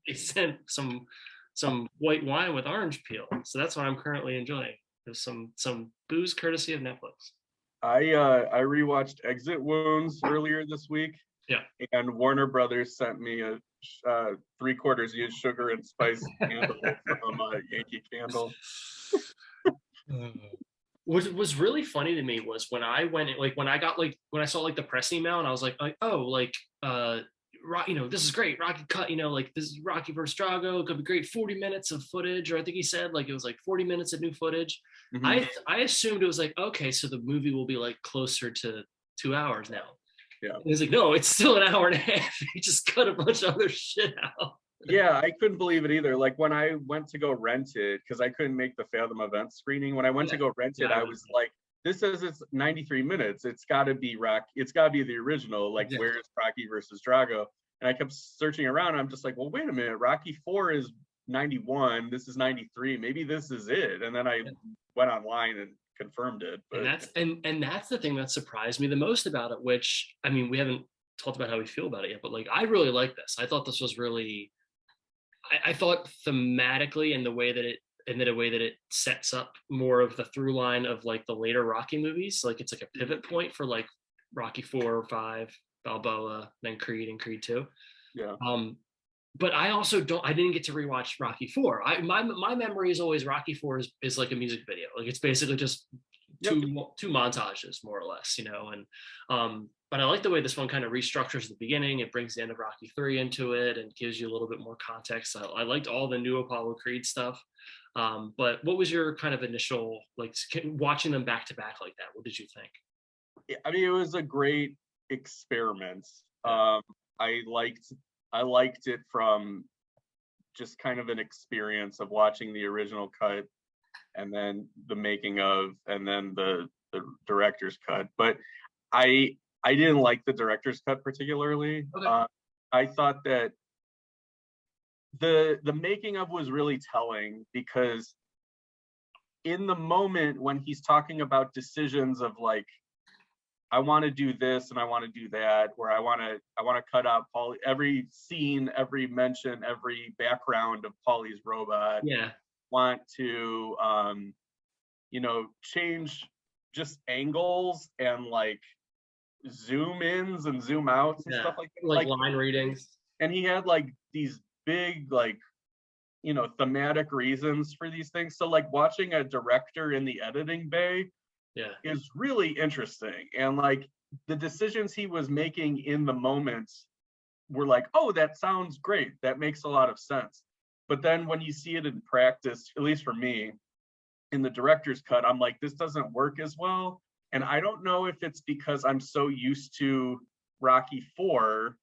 they sent some white wine with orange peel. So that's what I'm currently enjoying. There's some booze courtesy of Netflix. I rewatched Exit Wounds earlier this week, Yeah. and Warner Brothers sent me a 3/4 used sugar and spice candle from Yankee Candle. What was really funny to me was when I went, like when I got like when I saw like the press email and I was like oh, like this is great, Rocky cut, like this is Rocky versus Drago, it could be great, 40 minutes of footage, or I think he said like it was like 40 minutes of new footage. Mhm. I assumed it was like, okay, so the movie will be like closer to 2 hours now. Yeah. And he's like, no, it's still an hour and a half. He just cut a bunch of other shit out. Yeah, I couldn't believe it either. Like when I went to go rent it, because I couldn't make the Fathom event screening. When I went to go rent it, Yeah, I was like, this says it's 93 minutes. It's gotta be it's gotta be the original. Like, exactly. where's Rocky versus Drago? And I kept searching around. I'm just like, well, wait a minute. Rocky 4 is 91. This is 93. Maybe this is it. And then I went online and confirmed it. But And that's the thing that surprised me the most about it, which I mean, we haven't talked about how we feel about it yet, but like I really like this. I thought this was really I thought thematically and the way that it sets up more of the through line of like the later Rocky movies. Like it's like a pivot point for like Rocky 4 or 5, Balboa, then Creed and Creed 2. yeah. But I also I didn't get to rewatch Rocky 4. My memory is always Rocky 4 is like a music video. Like it's basically just two montages more or less, and but I like the way this one kind of restructures the beginning. It brings the end of Rocky 3 into it and gives you a little bit more context. I liked all the new Apollo Creed stuff. But what was your kind of initial, like watching them back to back like that? What did you think? I mean, it was a great experiment. I liked it from just kind of an experience of watching the original cut and then the making of, and then the director's cut. But I didn't like the director's cut particularly. Okay. I thought that the making of was really telling, because in the moment when he's talking about decisions of like, I want to do this and I want to do that, where I want to cut out Paulie, every scene, every mention, every background of Paulie's robot. Yeah. Want to change just angles and like zoom ins and zoom outs and stuff like that. Like line readings. And he had like these big like thematic reasons for these things. So like watching a director in the editing bay is really interesting. And like the decisions he was making in the moment were like, oh, that sounds great. That makes a lot of sense. But then when you see it in practice, at least for me, in the director's cut, I'm like, this doesn't work as well. And I don't know if it's because I'm so used to Rocky 4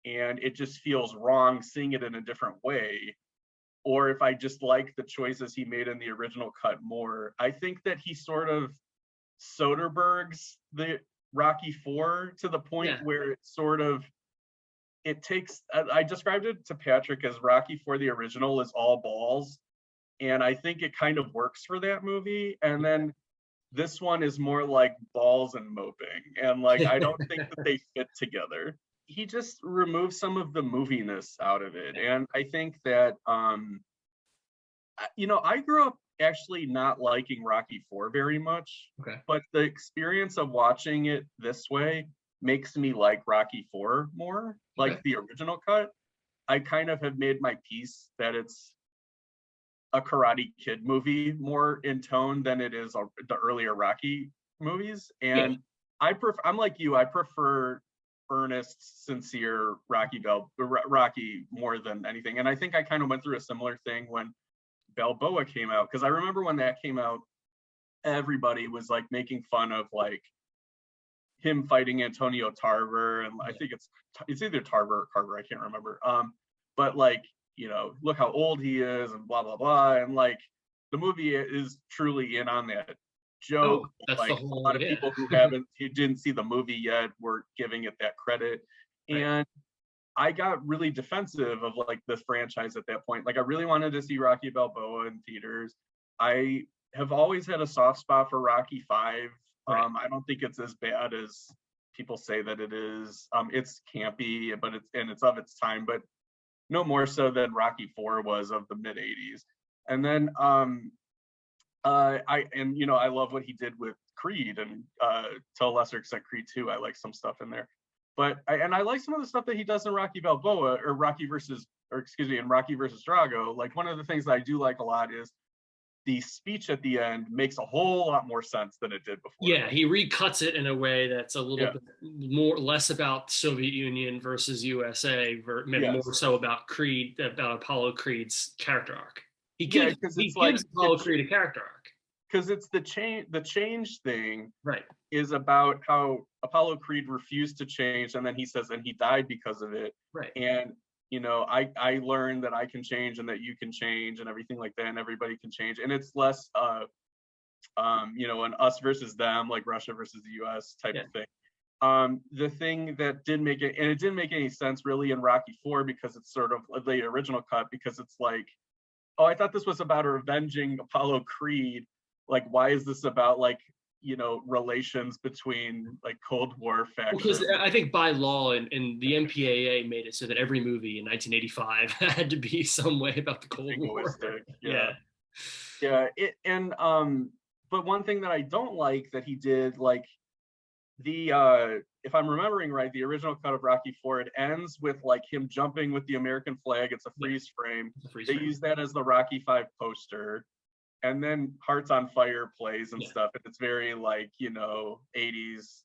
and it just feels wrong seeing it in a different way, or if I just like the choices he made in the original cut more. I think that he sort of Soderberghs the Rocky 4 to the point where it takes, I described it to Patrick as Rocky 4 the original is all balls, and I think it kind of works for that movie. And then this one is more like balls and moping, and like I don't think that they fit together. He just removed some of the moviness out of it. And I think that I grew up actually not liking Rocky 4 very much. Okay. But the experience of watching it this way makes me like Rocky 4 more, like the original cut. I kind of have made my peace that it's a Karate Kid movie more in tone than it is the earlier Rocky movies. And I'm like you, I prefer earnest, sincere Rocky more than anything. And I think I kind of went through a similar thing when Balboa came out, because I remember when that came out, everybody was like making fun of like him fighting Antonio Tarver, and I think it's either Tarver or Carver, I can't remember. But like, look how old he is and blah blah blah, and like the movie is truly in on that joke. Like a lot of people who didn't see the movie yet were giving it that credit. And I got really defensive of like this franchise at that point. Like I really wanted to see Rocky Balboa in theaters. I have always had a soft spot for Rocky 5. I don't think it's as bad as people say that it is. It's campy, but it's of its time. But no more so than Rocky 4 was of the mid 80s. And then I love what he did with Creed, and to a lesser extent Creed 2. I like some stuff in there. But I like some of the stuff that he does in Rocky Balboa, or in Rocky versus Drago. Like, one of the things that I do like a lot is the speech at the end makes a whole lot more sense than it did before. Yeah, he recuts it in a way that's a little bit less about Soviet Union versus USA, more so about Creed, about Apollo Creed's character arc. He gives Apollo Creed a character arc. Because it's the change thing, right, is about how Apollo Creed refused to change, and then he says, and he died because of it. Right. And I learned that I can change and that you can change and everything like that, and everybody can change. And it's less an us versus them, like Russia versus the US type of thing. The thing that didn't make it, and it didn't make any sense really in Rocky 4, because it's sort of the original cut, because it's like, oh, I thought this was about avenging Apollo Creed. Like, why is this about relations between like Cold War factions? Because I think by law and the MPAA made it so that every movie in 1985 had to be some way about the Cold War. Yeah. But one thing that I don't like that he did, like if I'm remembering right, the original cut of Rocky 4, it ends with like him jumping with the American flag. It's a freeze frame. They use that as the Rocky 5 poster. And then Hearts on Fire plays and stuff, and it's very like 80s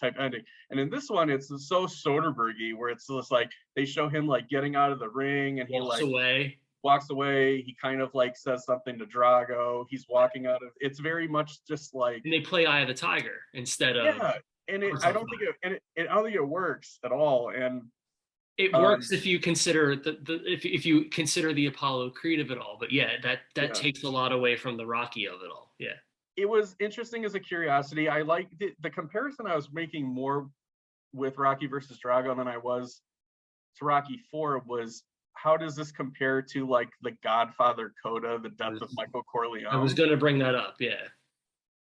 type ending. And in this one, it's so Soderberghy, where it's just like they show him like getting out of the ring, and he walks away. He kind of like says something to Drago. He's walking out of. It's very much just like. And they play Eye of the Tiger instead of. And I don't think it works at all. And it works if you consider if you consider the Apollo Creed of it all, but that takes a lot away from the Rocky of it all. Yeah, it was interesting as a curiosity. I like the comparison I was making more with Rocky versus Drago than I was to Rocky 4 was, how does this compare to like the Godfather coda, the death of Michael Corleone? I was going to bring that up. Yeah.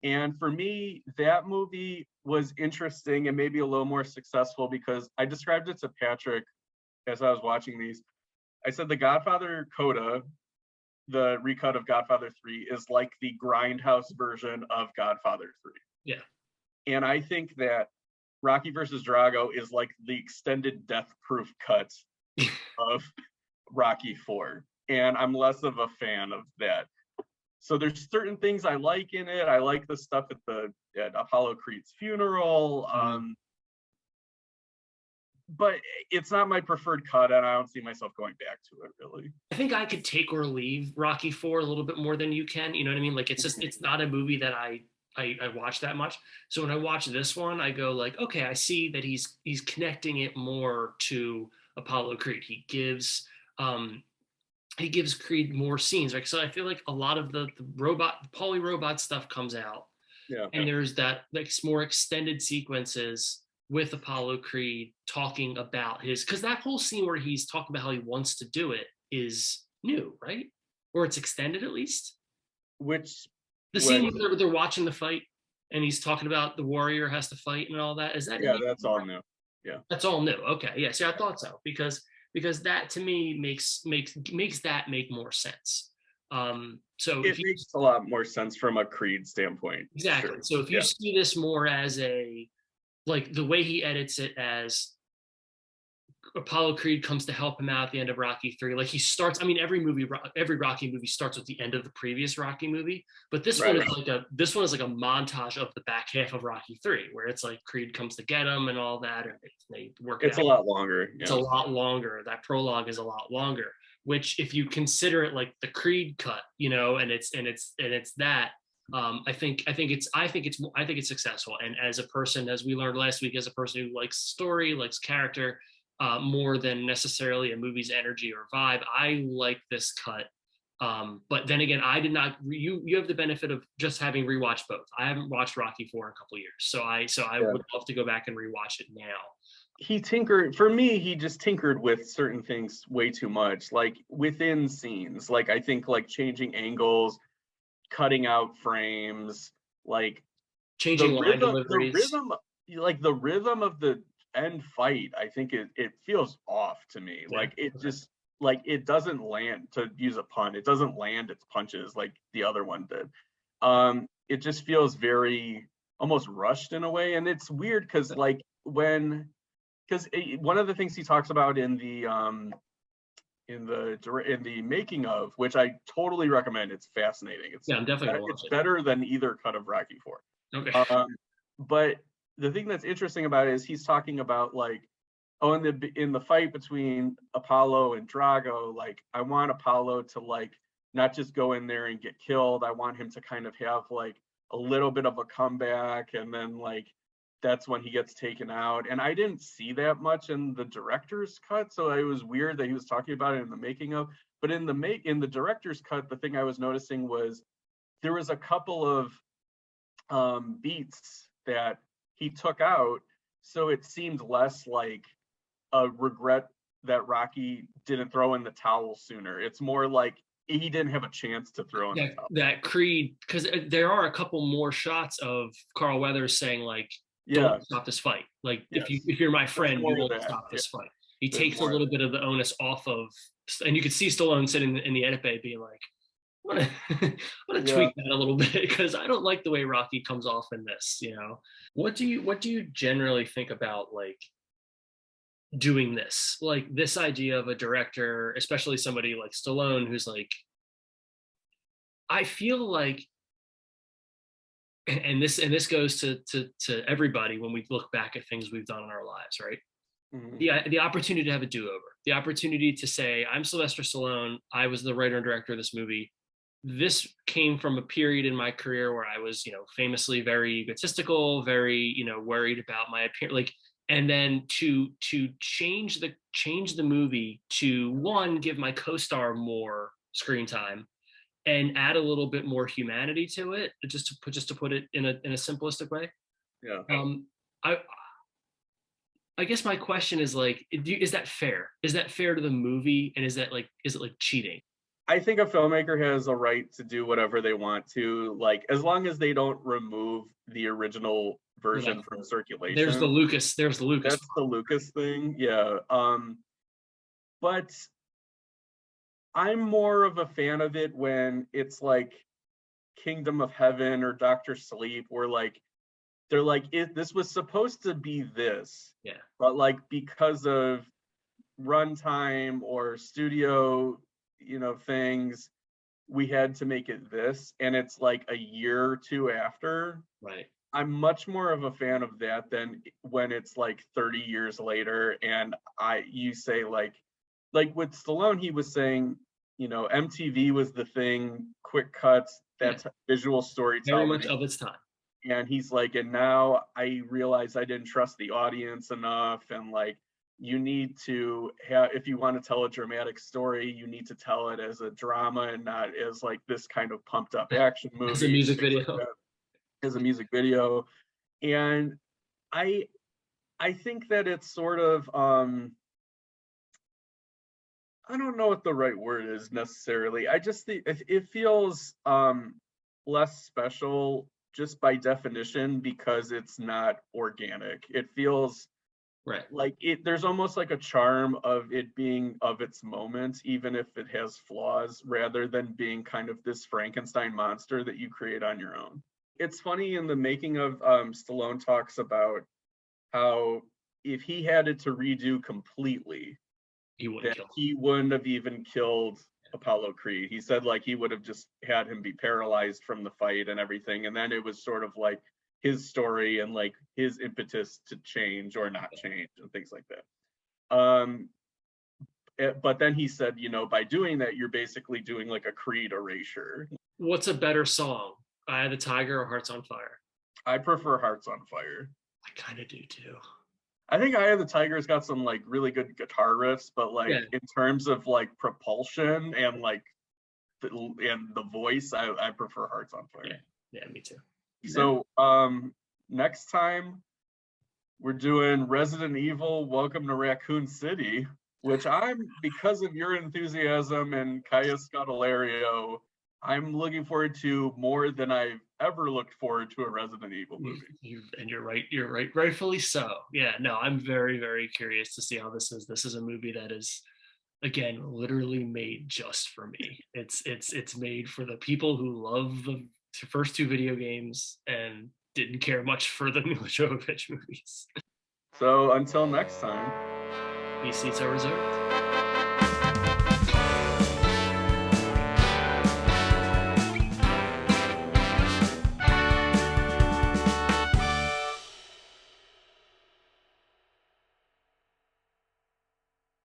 And for me, that movie was interesting and maybe a little more successful, because I described it to Patrick as I was watching these. I said the Godfather coda, the recut of Godfather 3, is like the grindhouse version of Godfather 3. Yeah. And I think that Rocky versus Drago is like the extended death proof cut of Rocky 4. And I'm less of a fan of that. So there's certain things I like in it. I like the stuff at Apollo Creed's funeral. But it's not my preferred cut, and I don't see myself going back to it really. I think I could take or leave Rocky 4 a little bit more than you can. You know what I mean? Like, it's not a movie that I watch that much. So when I watch this one, I go like, okay, I see that he's connecting it more to Apollo Creed. He gives Creed more scenes. Like, so I feel like a lot of the poly robot stuff comes out. Yeah. And there's that like more extended sequences with Apollo Creed talking about because that whole scene where he's talking about how he wants to do it is new, right? Or it's extended at least. The scene where they're watching the fight and he's talking about the warrior has to fight and all that. Is that new? That's all new. Yeah. That's all new. Okay. Yeah. See, I thought so because that to me makes that make more sense. So it makes a lot more sense from a Creed standpoint. Exactly. Sure. So if you see this more as like the way he edits it as Apollo Creed comes to help him out at the end of Rocky 3. Like he starts, I mean, every Rocky movie starts with the end of the previous Rocky movie, but this one is like a montage of the back half of Rocky 3, where it's like Creed comes to get him and all that, and they work it out. It's a lot longer. Yeah. It's a lot longer. That prologue is a lot longer, which if you consider it like the Creed cut, and it's that. I think it's successful. And as a person, as we learned last week, as a person who likes story, likes character, more than necessarily a movie's energy or vibe, I like this cut. But then again, I did not. You have the benefit of just having rewatched both. I haven't watched Rocky 4 in a couple of years, so I would love to go back and rewatch it now. He just tinkered with certain things way too much, like within scenes. Like I think like changing angles, cutting out frames, like changing the rhythm of the end fight, I think it feels off to me. Yeah. Like it just like it doesn't land, to use a pun, it doesn't land its punches like the other one did. It just feels very almost rushed in a way. And it's weird because like because one of the things he talks about in the making of, which I totally recommend, it's fascinating. I'm definitely gonna watch it's it. better than either cut of Rocky 4. Okay. But the thing that's interesting about it is he's talking about like, oh, in the fight between Apollo and Drago, like I want Apollo to like not just go in there and get killed. I want him to kind of have like a little bit of a comeback, and then like that's when he gets taken out. And I didn't see that much in the director's cut, so it was weird that he was talking about it in the making of. But in the director's cut, the thing I was noticing was there was a couple of beats that he took out, so it seemed less like a regret that Rocky didn't throw in the towel sooner. It's more like he didn't have a chance to throw in the towel. That Creed, because there are a couple more shots of Carl Weathers saying like, "Don't stop this fight. Like if you're my friend, you won't stop this fight." He takes a little bit of the onus off of, and you could see Stallone sitting in the edit bay being like, "I want to tweak that a little bit because I don't like the way Rocky comes off in this." You know, what do you generally think about like doing this, like this idea of a director, especially somebody like Stallone, who's like, I feel like, and this goes to everybody when we look back at things we've done in our lives, right? Mm-hmm. The opportunity to have a do-over, the opportunity to say, I'm Sylvester Stallone, I was the writer and director of this movie. This came from a period in my career where I was, famously very egotistical, very, worried about my appearance, like, and then to change the movie to, one, give my co-star more screen time and add a little bit more humanity to it, just to put it in a simplistic way. Yeah. I guess my question is like, is that fair? Is that fair to the movie? And is it like cheating? I think a filmmaker has a right to do whatever they want to, like, as long as they don't remove the original version from circulation. There's the Lucas. That's the Lucas thing. Yeah. But I'm more of a fan of it when it's like Kingdom of Heaven or Dr. Sleep, where like they're like, this was supposed to be this. Yeah. But like because of runtime or studio, things, we had to make it this, and it's like a year or two after. Right. I'm much more of a fan of that than when it's like 30 years later and you say like with Stallone, he was saying, MTV was the thing, quick cuts, that's visual storytelling. Very much of its time. And he's like, and now I realize I didn't trust the audience enough, and like, you need to have, if you want to tell a dramatic story, you need to tell it as a drama and not as like this kind of pumped up action movie. As a music video. Like as a music video. And I think that it's sort of, I don't know what the right word is necessarily. I just think it feels less special just by definition because it's not organic. It feels right, like there's almost like a charm of it being of its moment, even if it has flaws, rather than being kind of this Frankenstein monster that you create on your own. It's funny, in the making of Stallone talks about how if he had it to redo completely, he wouldn't have even killed Apollo Creed. He said like he would have just had him be paralyzed from the fight and everything, and then it was sort of like his story and like his impetus to change or not change and things like that. But then he said, by doing that, you're basically doing like a Creed erasure. What's a better song, Eye of the Tiger or Hearts on Fire? I prefer Hearts on Fire. I kind of do too. I think Eye of the Tiger's got some like really good guitar riffs, but like in terms of like propulsion and like and the voice, I prefer Hearts on Fire. Yeah, me too. So next time we're doing Resident Evil Welcome to Raccoon City, which because of your enthusiasm and Kaya Scodelario, I'm looking forward to more than I've ever looked forward to a Resident Evil movie. You're right. You're right. Rightfully so. Yeah. No, I'm very, very curious to see how this is. This is a movie that is, again, literally made just for me. It's made for the people who love the first two video games and didn't care much for the Mila Jovovich movies. So until next time, These seats are reserved.